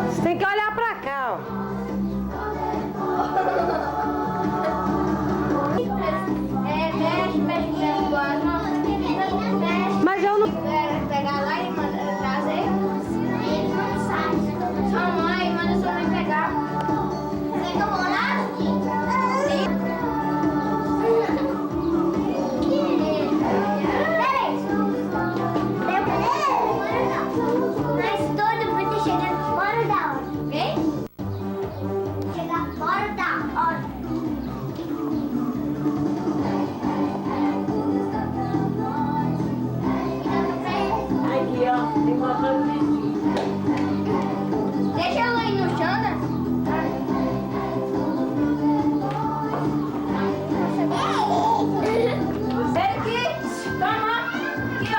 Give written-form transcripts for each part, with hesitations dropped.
Você tem que olhar pra cá, ó. Mas eu não... Pegar lá e trazer. Ele não sai. Sua mãe manda sua mãe pegar. Você tomou lá? Mas todo mundo chega fora da hora. Vem? Chegar fora da hora. Aqui, ó. Tem uma bandejinha. Deixa ela aí no chão, né? Aqui, toma. Aqui, ó.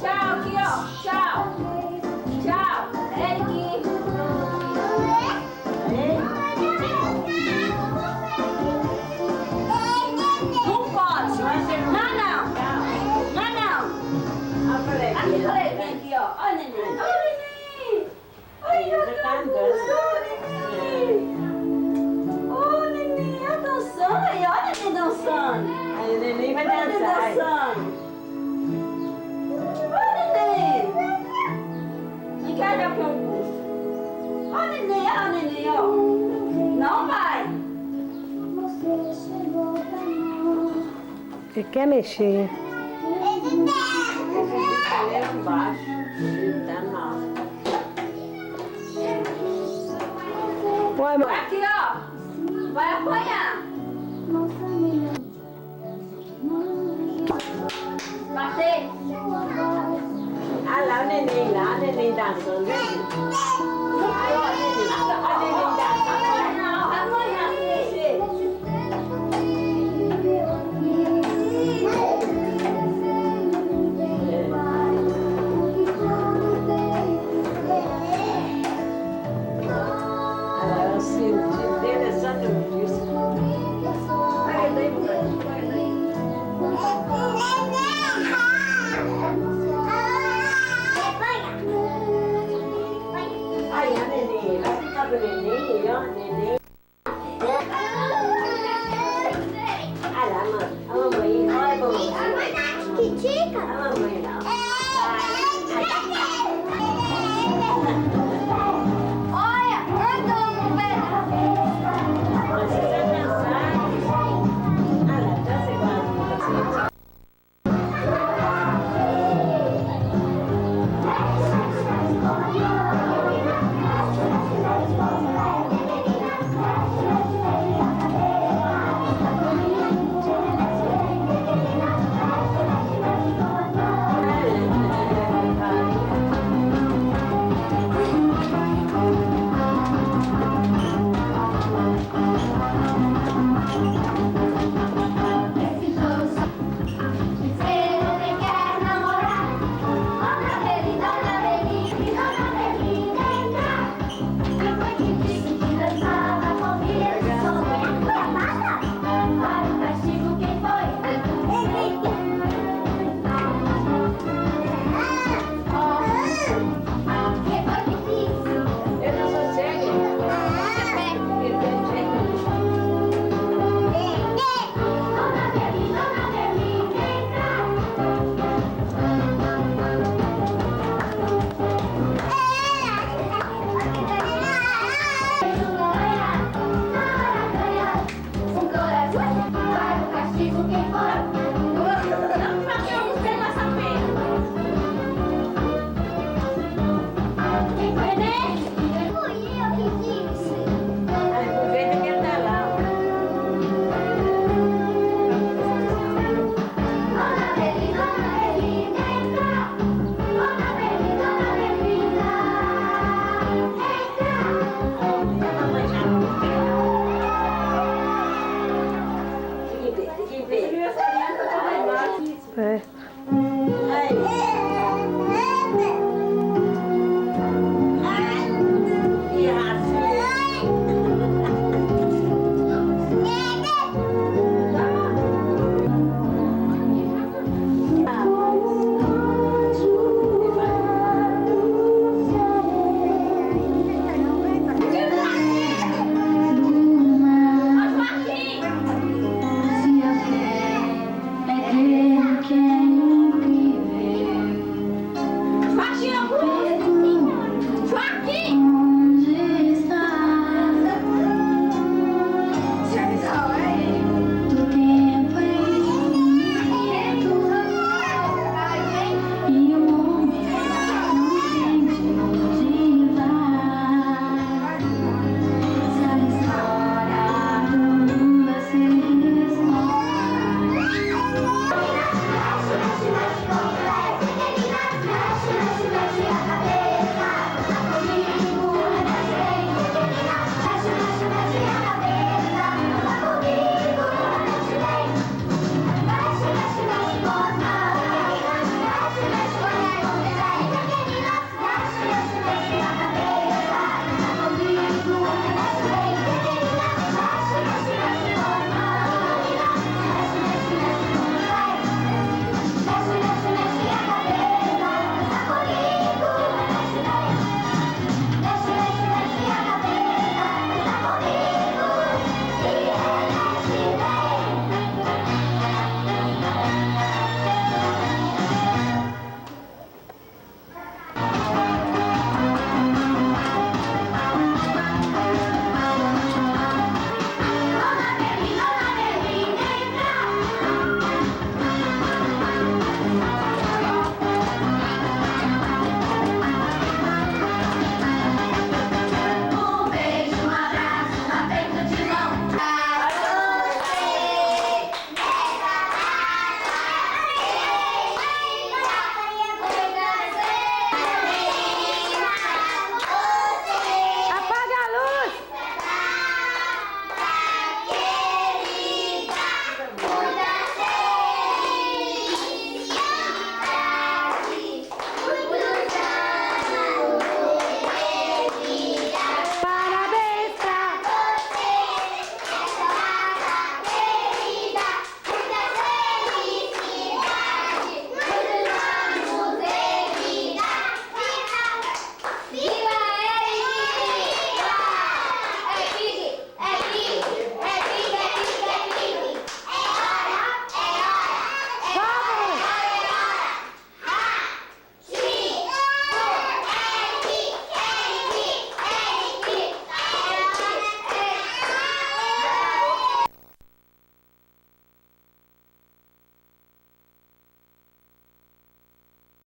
Tchau, aqui, ó. Tchau. Tchau. Eric. Não pode. Não, não. Não, não. Aqui, falei, vem aqui, ó. Olha, neném. Olha, neném. Olha, já tá andando. Ô, neném, olha dançando aí. Olha, neném dançando. Aí, o neném vai dançar. Dançando. Olha, neném. Não quer olhar para o curso. Olha, neném, ó. Não vai. Você quer mexer? Lá embaixo. Tá mal. Vai, mãe. Aqui, ó. Vai apanhar. Bater. Ah, lá o neném dançando. Aí, ó, neném dançando. Amanhã, se mexer. Agora o sentido dele é só no disco. Vai daí, vai daí. Ai, a neném, vai ficar com o neném, ó, neném. Olha lá, mãe. A mamãe, olha a mamãe. Que tica? A mamãe.